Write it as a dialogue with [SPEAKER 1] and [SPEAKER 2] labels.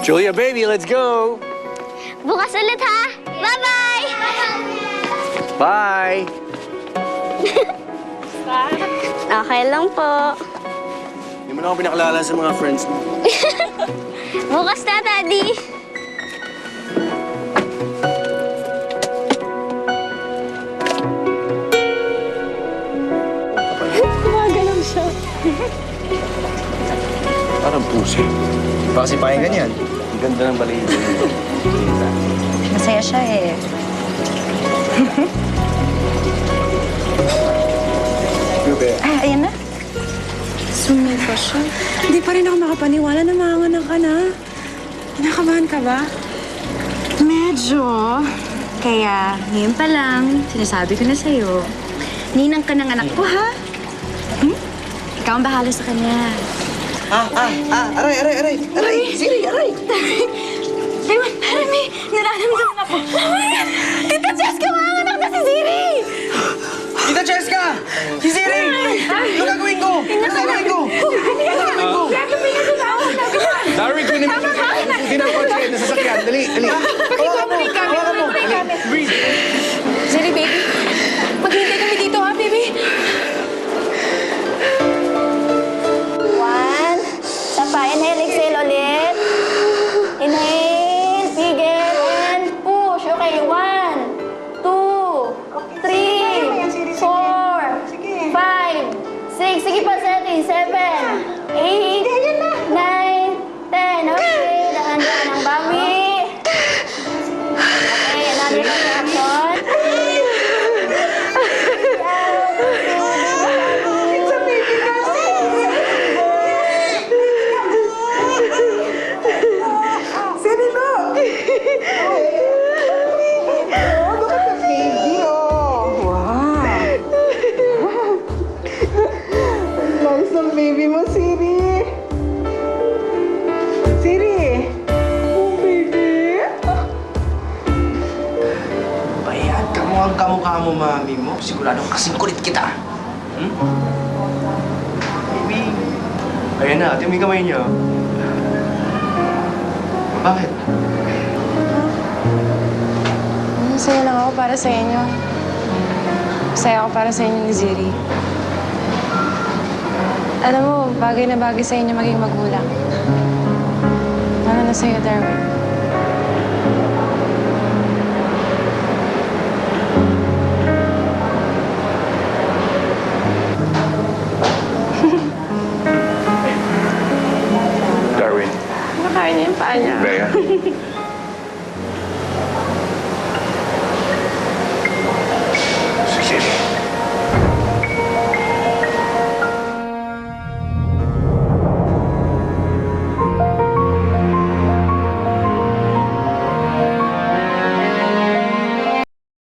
[SPEAKER 1] Julia, baby, let's go!
[SPEAKER 2] Bukas ulit ha! Bye-bye!
[SPEAKER 1] Bye!
[SPEAKER 2] Okay lang po.
[SPEAKER 1] Hindi mo na ako pinakalala sa mga friends mo.
[SPEAKER 2] Bukas na, Daddy.
[SPEAKER 3] Gumagalaw siya.
[SPEAKER 1] Parang puso.
[SPEAKER 4] Baka sipahin ka niyan.
[SPEAKER 1] Ang ganda ng balita.
[SPEAKER 3] Masaya siya eh.
[SPEAKER 1] Bebe.
[SPEAKER 3] Ayan na. Sumipa siya. Hindi pa rin ako makapaniwala na manganak ka na. Kinakabahan ka ba? Medyo. Kaya, ngayon pa lang, sinasabi ko na sa'yo, ninang ka ng anak ko, ha? Ikaw ang bahala sa kanya.
[SPEAKER 4] Aray! Siri, aray!
[SPEAKER 3] Ewan, parang may nararamdaman ako. Tita Cheska, manganak na si Siri!
[SPEAKER 4] Tita Cheska! Si Siri! Ano gagawin ko?
[SPEAKER 1] Larry, kunin mo. Kunin ang kotse na sasakyan. Dali.
[SPEAKER 4] Hawakan mo!
[SPEAKER 1] Breathe.
[SPEAKER 3] Siri, baby. Maghintay kami dito, ha, baby?
[SPEAKER 2] One. Sapa. Inhale, exhale ulit. Inhale, pigil, and push. Okay, 1, 2, 3, 4, 5, 6. Sige pa, setting. 7, 8, 9, 10. Okay, dahan-dahan ang bawi. Okay, another contraction.
[SPEAKER 5] Nice ng baby mo, Siri. Siri! Oh, baby.
[SPEAKER 4] Bayan, kamukhang kamukha mo, mami mo. Siguradong kasing kulit kita. Baby. Ayan na, ate, may kamay niyo. Bakit?
[SPEAKER 3] Masaya lang ako para sa inyo. Masaya ako para sa inyo ni Ziri. Alam mo, bagay na bagay sa inyo maging magulang. Lalo na sa'yo, Darwin.
[SPEAKER 1] Darwin.
[SPEAKER 3] Nakain niya yung paa niya.
[SPEAKER 1] Bea.